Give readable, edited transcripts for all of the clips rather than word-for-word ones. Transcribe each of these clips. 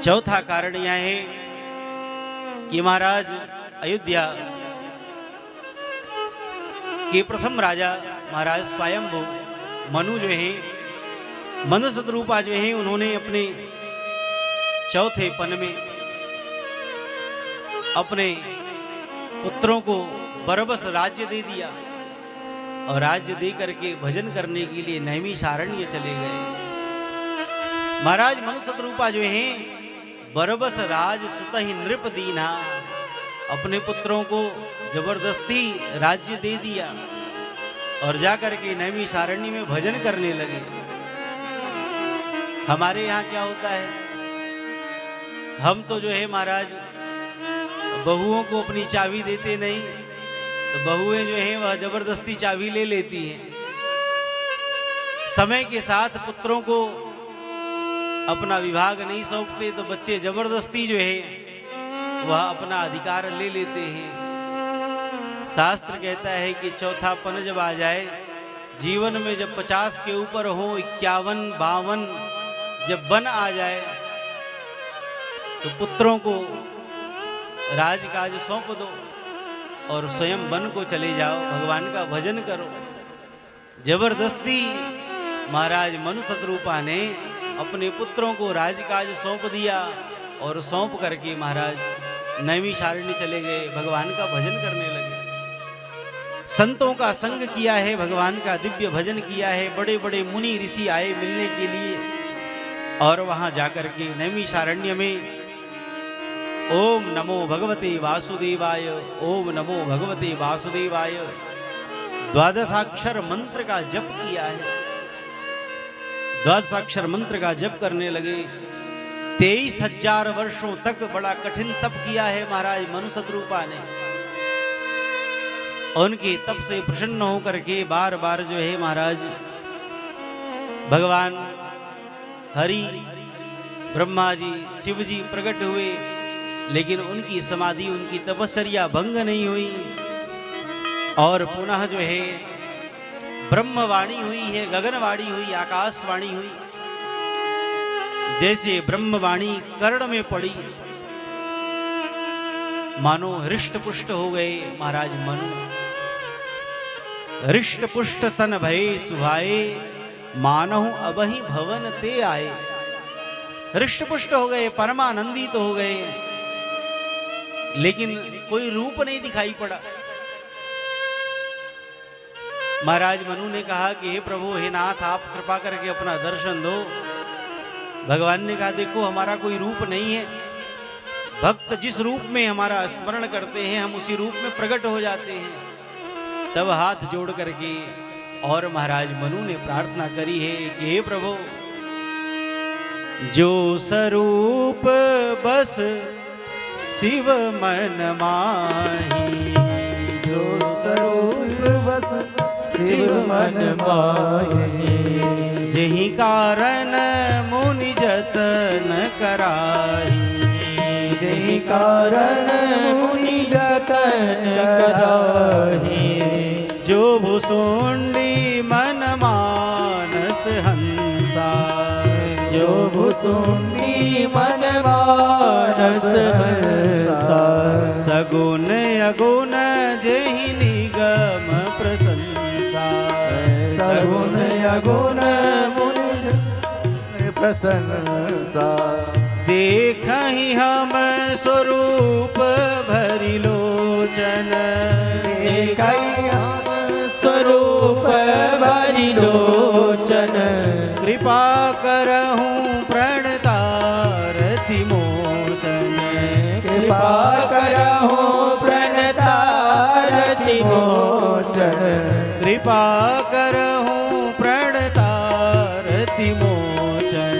चौथा कारण यह है कि महाराज अयोध्या के प्रथम राजा महाराज स्वयंभू मनु जो है, मनु सतरूपा जो है, उन्होंने अपने चौथे पन में अपने पुत्रों को बरबस राज्य दे दिया और राज्य दे करके भजन करने के लिए नैमिषारण्य चले गए। महाराज मनु सतरूपा जो है, बरबस राज सुत ही नृप दीना, अपने पुत्रों को जबरदस्ती राज्य दे दिया और जाकर के नैमिषारण्य में भजन करने लगे। हमारे यहाँ क्या होता है, हम तो जो है महाराज बहुओं को अपनी चाबी देते नहीं, तो बहुएं जो है वह जबरदस्ती चाबी ले लेती हैं। समय के साथ पुत्रों को अपना विभाग नहीं सौंपते तो बच्चे जबरदस्ती जो है वह अपना अधिकार ले लेते हैं। शास्त्र कहता है कि चौथा पन जब आ जाए, जीवन में जब 50 के ऊपर हो, 51, 52 जब बन आ जाए तो पुत्रों को राजकाज सौंप दो और स्वयं वन को चले जाओ, भगवान का भजन करो। जबरदस्ती महाराज मनु सतरूपा ने अपने पुत्रों को राजकाज सौंप दिया और सौंप करके महाराज नैमिषारण्य चले गए, भगवान का भजन करने लगे। संतों का संग किया है, भगवान का दिव्य भजन किया है। बड़े बड़े मुनि ऋषि आए मिलने के लिए और वहां जाकर के नैमिषारण्य में ओम नमो भगवते वासुदेवाय, ओम नमो भगवते वासुदेवाय 12 मंत्र का जप किया है। 12 मंत्र का जप करने लगे। 23,000 वर्षों तक बड़ा कठिन तप किया है महाराज मनु सतरूपा ने। उनके तप से प्रसन्न होकर के बार बार जो है महाराज भगवान हरि, ब्रह्मा जी, शिव जी प्रकट हुए, लेकिन उनकी समाधि, उनकी तपस्या भंग नहीं हुई। और पुनः जो है ब्रह्मवाणी हुई है, गगनवाणी हुई, आकाशवाणी हुई। जैसे ब्रह्मवाणी कर्ण में पड़ी, मानो हृष्ट पुष्ट हो गए महाराज मनु। हृष्ट पुष्ट तन भये सुहाए, मानहु अबहि भवन ते आए। हृष्ट पुष्ट हो गए, परमानंदित तो हो गए, लेकिन कोई रूप नहीं दिखाई पड़ा। महाराज मनु ने कहा कि हे प्रभु, हे नाथ, आप कृपा करके अपना दर्शन दो। भगवान ने कहा देखो हमारा कोई रूप नहीं है, भक्त जिस रूप में हमारा स्मरण करते हैं हम उसी रूप में प्रकट हो जाते हैं। तब हाथ जोड़ करके और महाराज मनु ने प्रार्थना करी है कि हे प्रभु, जो स्वरूप बस शिव मन माही, जो स्वरूप बस शिव मन माही, जहि कारण मुनि जतन कराही, जहि कारण मुनि जतन कराही। जो भुसुंडी मन मानस हंसा, जो भुसुंडी मन मानस हंसा। सगुन अगुण जहि निगम प्रशंसा, सगुन अगुण मुनि प्रशंसा। देखहि हम स्वरूप भरि लोचन, देखहि हम स्वरूप भरि लोचन। कृपा करहूँ प्रणतारति मोचन, कृपा करहूँ प्रणतारति मोचन। कृपा करहूँ प्रणतारति मोचन,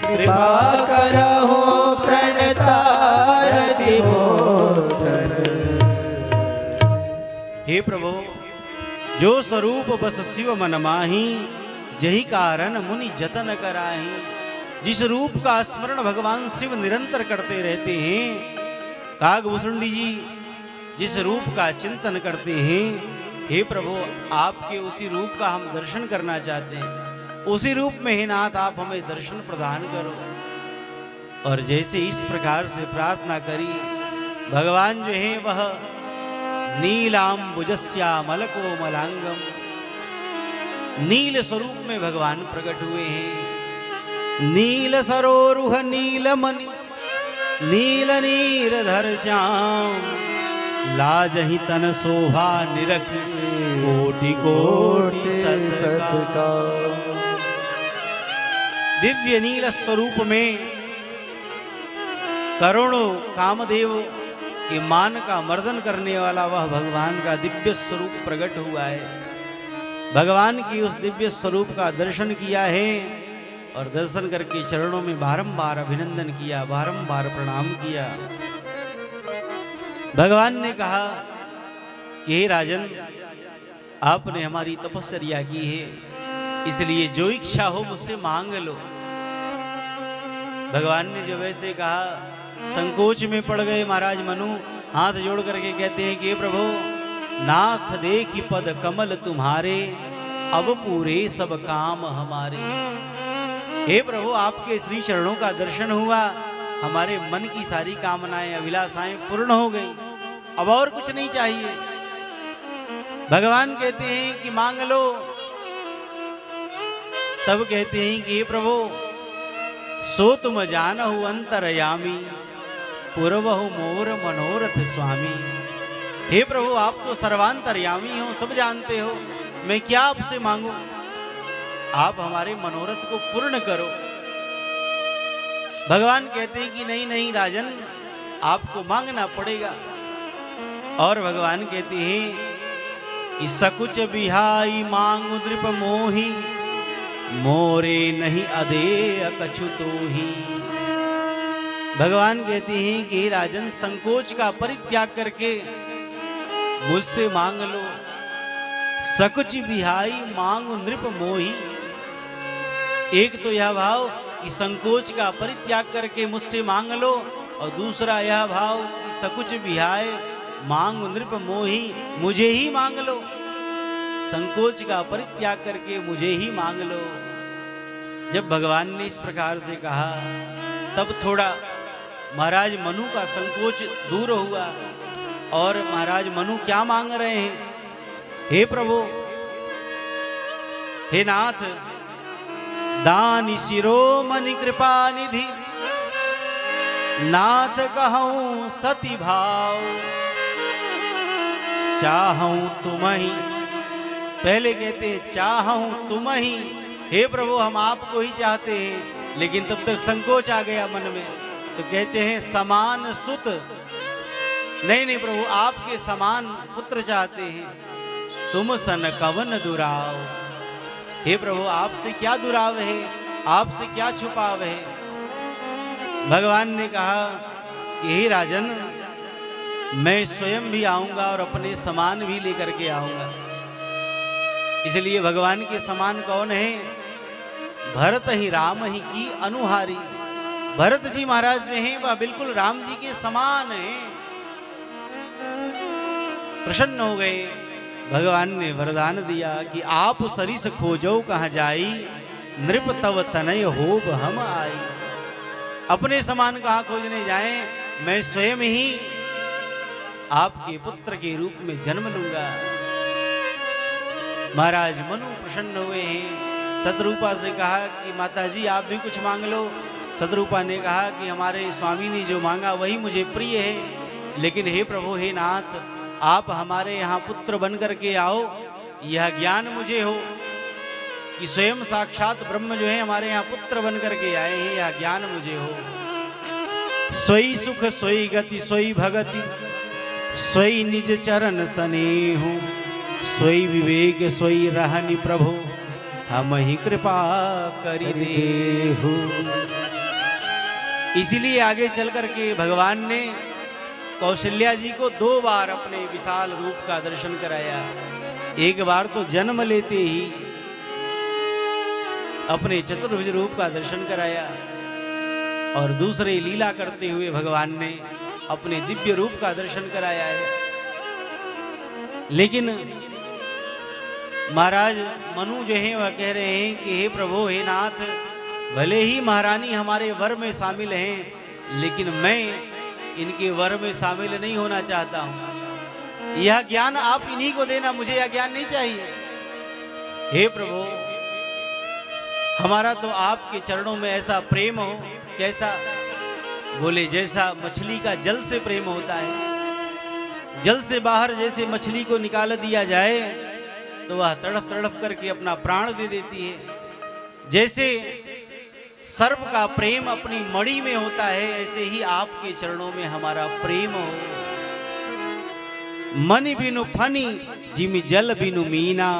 कृपा करहूँ प्रणतारति मोचन। हे प्रभु, जो स्वरूप बस शिव मन माही, जही कारण मुनि जतन कराही। जिस रूप का स्मरण भगवान शिव निरंतर करते रहते हैं, कागभूषुंडी जी जिस रूप का चिंतन करते हैं, हे प्रभु आपके उसी रूप का हम दर्शन करना चाहते हैं। उसी रूप में हे नाथ आप हमें दर्शन प्रदान करो। और जैसे इस प्रकार से प्रार्थना करी, भगवान जो है वह नीलाम्बुजस्यामलकोमलांगम, नील स्वरूप में भगवान प्रकट हुए हैं। नील सरोरुह नीलमणि नील नीरधर श्याम, लाजहि तन शोभा निरख कोटि कोटि सतका। दिव्य नील स्वरूप में करोड़ों कामदेव के मान का मर्दन करने वाला वह भगवान का दिव्य स्वरूप प्रकट हुआ है। भगवान की उस दिव्य स्वरूप का दर्शन किया है और दर्शन करके चरणों में बारंबार अभिनंदन किया, बारंबार प्रणाम किया। भगवान ने कहा कि हे राजन, आपने हमारी तपस्या की है, इसलिए जो इच्छा हो मुझसे मांग लो। भगवान ने जब ऐसे कहा, संकोच में पड़ गए महाराज मनु, हाथ जोड़ करके कहते हैं कि हे प्रभु, नाथ देखि पद कमल तुम्हारे, अब पूरे सब काम हमारे। हे प्रभु, आपके श्री चरणों का दर्शन हुआ, हमारे मन की सारी कामनाएं अभिलाषाएं पूर्ण हो गई, अब और कुछ नहीं चाहिए। भगवान कहते हैं कि मांग लो। तब कहते हैं कि हे प्रभु, सो तुम जानहु अंतरयामी, पूर्वहु मोर मनोरथ स्वामी। हे प्रभु, आप तो सर्वांतरयामी हो, सब जानते हो, मैं क्या आपसे मांगू, आप हमारे मनोरथ को पूर्ण करो। भगवान कहते हैं कि नहीं नहीं राजन, आपको मांगना पड़ेगा। और भगवान कहते हैं कि सकुच बिहाई मांगु नृप मोही, मोरे नहीं अदेय कछु तोही। भगवान कहते हैं कि राजन, संकोच का परित्याग करके मुझसे मांग लो। सकुच बिहाई मांगु नृप मोही, एक तो यह भाव कि संकोच का परित्याग करके मुझसे मांग लो, और दूसरा यह भाव कि सकुच बिहाय मांगु नृप मोही, मुझे ही मांग लो। संकोच का परित्याग करके मुझे ही मांग लो। जब भगवान ने इस प्रकार से कहा, तब थोड़ा महाराज मनु का संकोच दूर हुआ। और महाराज मनु क्या मांग रहे हैं? हे प्रभु, हे नाथ, दानी शिरोमणि कृपा निधि, नाथ कहूं सती भाव, चाहूं तुम ही। पहले कहते चाहूं तुम ही, हे प्रभु हम आपको ही चाहते हैं, लेकिन तब तक संकोच आ गया मन में, तो कहते हैं समान सुत। नहीं नहीं प्रभु, आपके समान पुत्र चाहते हैं। तुम सन कवन दुराव, हे प्रभु आपसे क्या दुराव है, आपसे क्या छुपाव है। भगवान ने कहा कि हे राजन, मैं स्वयं भी आऊंगा और अपने समान भी लेकर के आऊंगा। इसलिए भगवान के समान कौन है? भरत ही राम ही की अनुहारी। भरत जी महाराज जो हैं वह बिल्कुल राम जी के समान हैं। प्रसन्न हो गए। भगवान ने वरदान दिया कि आप सरिस खोजो कहाँ जाई, नृप तव तनय होब हम आई। अपने समान कहाँ खोजने जाएं, मैं स्वयं ही आपके पुत्र के रूप में जन्म लूंगा। महाराज मनु प्रसन्न हुए हैं। सतरूपा से कहा कि माताजी आप भी कुछ मांग लो। सतरूपा ने कहा कि हमारे स्वामी ने जो मांगा वही मुझे प्रिय है, लेकिन हे प्रभु, हे नाथ, आप हमारे यहाँ पुत्र बन करके आओ, यह ज्ञान मुझे हो कि स्वयं साक्षात ब्रह्म जो है हमारे यहाँ पुत्र बन करके आए हैं, यह ज्ञान मुझे हो। सोई सुख सोई गति सोई भगति, सोई निज चरण सनेहु, सोई विवेक सोई रहनि प्रभु, हम ही कृपा करि देहु। इसीलिए आगे चल करके भगवान ने कौशल्या जी को 2 बार अपने विशाल रूप का दर्शन कराया। एक बार तो जन्म लेते ही अपने चतुर्भुज रूप का दर्शन कराया, और दूसरे लीला करते हुए भगवान ने अपने दिव्य रूप का दर्शन कराया है। लेकिन महाराज मनु जो है वह कह रहे हैं कि हे प्रभु, हे नाथ, भले ही महारानी हमारे वर में शामिल हैं, लेकिन मैं इनके वर में शामिल नहीं होना चाहता हूं। यह ज्ञान आप इन्हीं को देना, मुझे यह ज्ञान नहीं चाहिए। हे प्रभु, हमारा तो आपके चरणों में ऐसा प्रेम हो। कैसा? बोले जैसा मछली का जल से प्रेम होता है। जल से बाहर जैसे मछली को निकाल दिया जाए तो वह तड़प तड़प करके अपना प्राण दे देती है। जैसे सर्प का प्रेम अपनी मणि में होता है, ऐसे ही आपके चरणों में हमारा प्रेम हो। मन बिनु फनी जिमि जल बिनु मीना,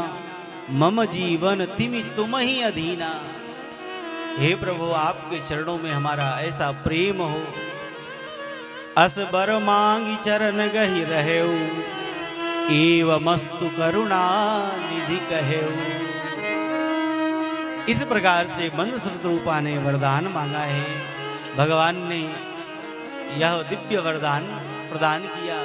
मम जीवन तिमि तुम ही अधीना। हे प्रभु, आपके चरणों में हमारा ऐसा प्रेम हो। अस बर मांगी चरण गहि रहेऊ, एव मस्तु करुणा निधि कहेऊ। इस प्रकार से मंद शतरूपा ने वरदान मांगा है। भगवान ने यह दिव्य वरदान प्रदान किया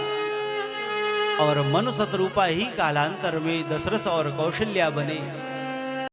और मनु शतरूपा ही कालांतर में दशरथ और कौशल्या बने।